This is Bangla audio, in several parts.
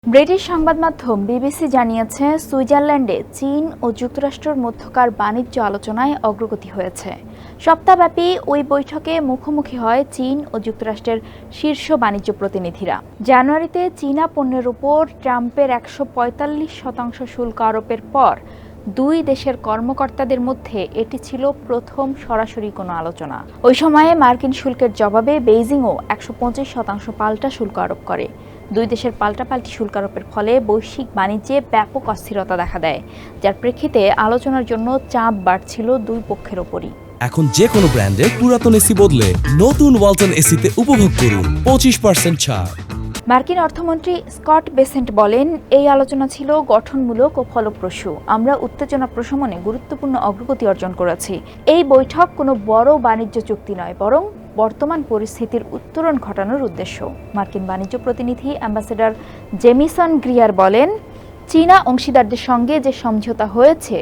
ব্রিটিশ সংবাদ মাধ্যম বিবিসি জানিয়েছে, সুইজারল্যান্ডে চীন ও যুক্তরাষ্ট্রের মধ্যকার বাণিজ্য আলোচনায় অগ্রগতি হয়েছে। সপ্তাহব্যাপী ওই বৈঠকে মুখোমুখি হয় চীন ও যুক্তরাষ্ট্রের শীর্ষ বাণিজ্য প্রতিনিধিরা। জানুয়ারিতে চীনা পণ্যের উপর ট্রাম্পের ১৪৫% শুল্ক আরোপের পর দুই দেশের কর্মকর্তাদের মধ্যে এটি ছিল প্রথম সরাসরি কোনো আলোচনা। ওই সময়ে মার্কিন শুল্কের জবাবে বেইজিংও ১২৫% পাল্টা শুল্ক আরোপ করে। দুই দেশের পাল্টাপাল্টি শুল্ক আরোপের ফলে বৈশ্বিক বাণিজ্যে ব্যাপক অস্থিরতা দেখা দেয়, যার প্রেক্ষিতে আলোচনার জন্য চাপ বাড়ছিল দুই পক্ষের ওপরই। এখন যে কোনো ব্র্যান্ডের পুরাতন এসি বদলে নতুন ওয়ালটন এসিতে উপভোগ করুন 25% ছাড়। মার্কিন অর্থমন্ত্রী স্কট বেসেন্ট বলেন, এই আলোচনা ছিল গঠনমূলক ও ফলপ্রসূ। আমরা উত্তেজনা প্রশমনে গুরুত্বপূর্ণ অগ্রগতি অর্জন করেছি। এই বৈঠক কোনো বড় বাণিজ্য চুক্তি নয়, বরং বর্তমান পরিস্থিতির উত্তরণ ঘটানোর উদ্দেশ্য। মার্কিন বাণিজ্য প্রতিনিধি অ্যাম্বাসেডর জেমিসন গ্রিয়ার বলেন, চীনা অংশীদারদের সঙ্গে যে সমঝোতা হয়েছে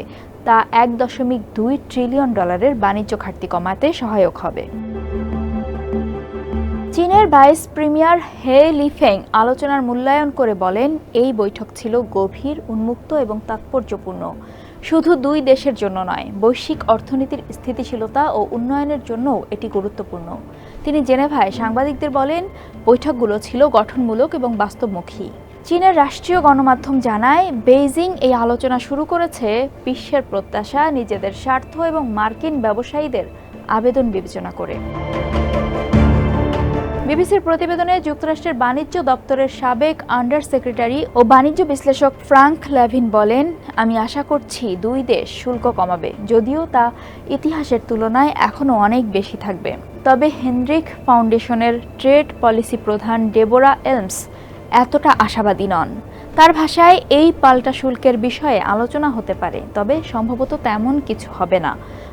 তা $1.2 ট্রিলিয়ন বাণিজ্য ঘাটতি কমাতে সহায়ক হবে। চীনের ভাইস প্রিমিয়ার হে লিফেং আলোচনার মূল্যায়ন করে বলেন, এই বৈঠক ছিল গভীর, উন্মুক্ত এবং তাৎপর্যপূর্ণ। শুধু দুই দেশের জন্য নয়, বৈশ্বিক অর্থনীতির স্থিতিশীলতা ও উন্নয়নের জন্যও এটি গুরুত্বপূর্ণ। তিনি জেনেভায় সাংবাদিকদের বলেন, বৈঠকগুলো ছিল গঠনমূলক এবং বাস্তবমুখী। চীনের রাষ্ট্রীয় গণমাধ্যম জানায়, বেইজিং এই আলোচনা শুরু করেছে বিশ্বের প্রত্যাশা, নিজেদের স্বার্থ এবং মার্কিন ব্যবসায়ীদের আবেদন বিবেচনা করে। বিবিসির প্রতিবেদনে যুক্তরাষ্ট্রের বাণিজ্য দপ্তরের সাবেক আন্ডার সেক্রেটারি ও বাণিজ্য বিশ্লেষক ফ্রাঙ্ক লেভিন বলেন, আমি আশা করছি দুই দেশ শুল্ক কমাবে, যদিও তা ইতিহাসের তুলনায় এখনও অনেক বেশি থাকবে। তবে হেনরিক ফাউন্ডেশনের ট্রেড পলিসি প্রধান ডেবোরা এলমস এতটা আশাবাদী নন। তার ভাষায়, এই পাল্টা শুল্কের বিষয়ে আলোচনা হতে পারে, তবে সম্ভবত তেমন কিছু হবে না।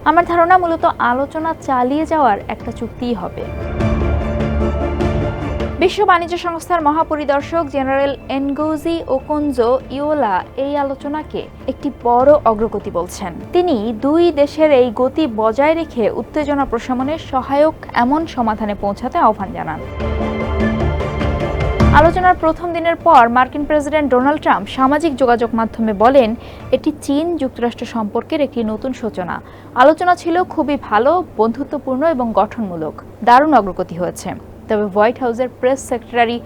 আমার ধারণা মূলত আলোচনা চালিয়ে যাওয়ার একটা চুক্তিই হবে। বিশ্ব বাণিজ্য সংস্থার মহাপরিদর্শক জেনারেল এনগোজি ওকোনজো ইওলা এই আলোচনাকে একটি বড় অগ্রগতি বলছেন। তিনি দুই দেশের এই গতি বজায় রেখে উত্তেজনা প্রশমনে সহায়ক এমন সমাধানে পৌঁছাতে আহ্বান জানান। আলোচনার প্রথম দিনের পর মার্কিন প্রেসিডেন্ট ডোনাল্ড ট্রাম্প সামাজিক যোগাযোগ মাধ্যমে বলেন, এটি চীন যুক্তরাষ্ট্র সম্পর্কের একটি নতুন সূচনা। আলোচনা ছিল খুবই ভালো, বন্ধুত্বপূর্ণ এবং গঠনমূলক। দারুণ অগ্রগতি হয়েছে। তবে হোয়াইট হাউসের প্রেস সেক্রেটারি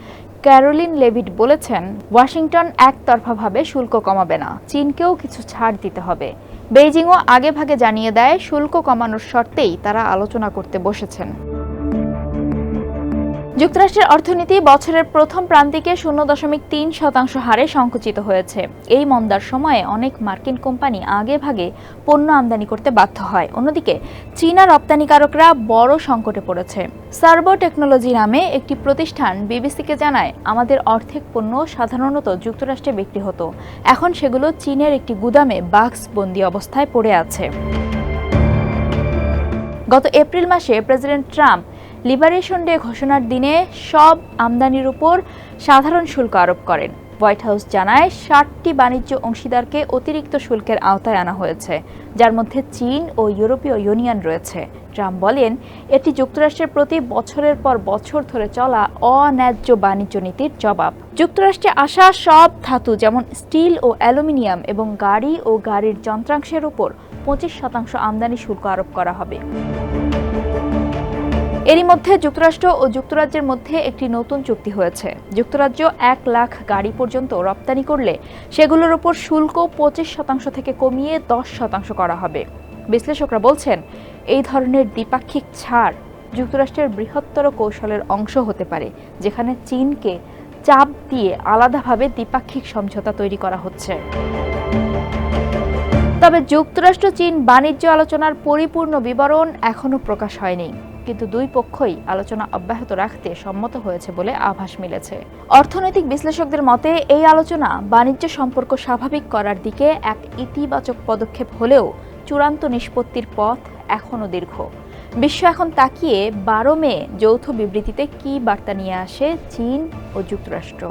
ক্যারোলিন লেভিট বলেছেন, ওয়াশিংটন একতরফাভাবে শুল্ক কমাবে না, চীনকেও কিছু ছাড় দিতে হবে। বেইজিংও আগেভাগে জানিয়ে দেয়, শুল্ক কমানোর শর্তেই তারা আলোচনা করতে বসেছেন। যুক্তরাষ্ট্রের অর্থনীতি বছরের প্রথম প্রান্তিকে 0.3% হারে সংকুচিত হয়েছে। এই মন্দার সময়ে অনেক মার্কিন কোম্পানি আগেভাগে পণ্য আমদানি করতে বাধ্য হয়। অন্যদিকে চীনা রপ্তানিকারকরা বড় সংকটে পড়েছে। সার্ভো টেকনোলজি নামে একটি প্রতিষ্ঠান বিবিসিকে জানায়, আমাদের অর্ধেক পণ্য সাধারণত যুক্তরাষ্ট্রে বিক্রি হতো, এখন সেগুলো চীনের একটি গুদামে বাক্স বন্দি অবস্থায় পড়ে আছে। গত এপ্রিল মাসে প্রেসিডেন্ট ট্রাম্প লিবারেশন ডে ঘোষণার দিনে সব আমদানির উপর সাধারণ শুল্ক আরোপ করেন। হোয়াইট হাউস জানায়, 60টি বাণিজ্য অংশীদারকে অতিরিক্ত শুল্কের আওতায় আনা হয়েছে, যার মধ্যে চীন ও ইউরোপীয় ইউনিয়ন রয়েছে। ট্রাম্প বলেন, এটি যুক্তরাষ্ট্রের প্রতি বছরের পর বছর ধরে চলা অন্যায্য বাণিজ্য নীতির জবাব। যুক্তরাষ্ট্রে আসা সব ধাতু যেমন স্টিল ও অ্যালুমিনিয়াম এবং গাড়ি ও গাড়ির যন্ত্রাংশের উপর 25% আমদানি শুল্ক আরোপ করা হবে। এরই মধ্যে যুক্তরাষ্ট্র ও যুক্তরাজ্যের মধ্যে একটি নতুন চুক্তি হয়েছে। যুক্তরাজ্য 1 লাখ গাড়ি পর্যন্ত রপ্তানি করলে সেগুলোর উপর শুল্ক 25% থেকে কমিয়ে 10% করা হবে। বিশ্লেষকরা বলছেন, এই ধরনের দ্বিপাক্ষিক ছাড় যুক্তরাষ্ট্রের বৃহত্তর কৌশলের অংশ হতে পারে, যেখানে চীনকে চাপ দিয়ে আলাদাভাবে দ্বিপাক্ষিক সমঝোতা তৈরি করা হচ্ছে। তবে যুক্তরাষ্ট্র চীন বাণিজ্য আলোচনার পরিপূর্ণ বিবরণ এখনও প্রকাশ হয়নি, কিন্তু দুই পক্ষই আলোচনা অব্যাহত রাখতে সম্মত হয়েছে বলে আভাস মিলেছে। অর্থনৈতিক বিশ্লেষকদের মতে, এই আলোচনা বাণিজ্য সম্পর্ক স্বাভাবিক করার দিকে এক ইতিবাচক পদক্ষেপ হলেও চূড়ান্ত নিষ্পত্তির পথ এখনও দীর্ঘ। বিশ্ব এখন তাকিয়ে 12 মে যৌথ বিবৃতিতে কী বার্তা নিয়ে আসে চীন ও যুক্তরাষ্ট্র।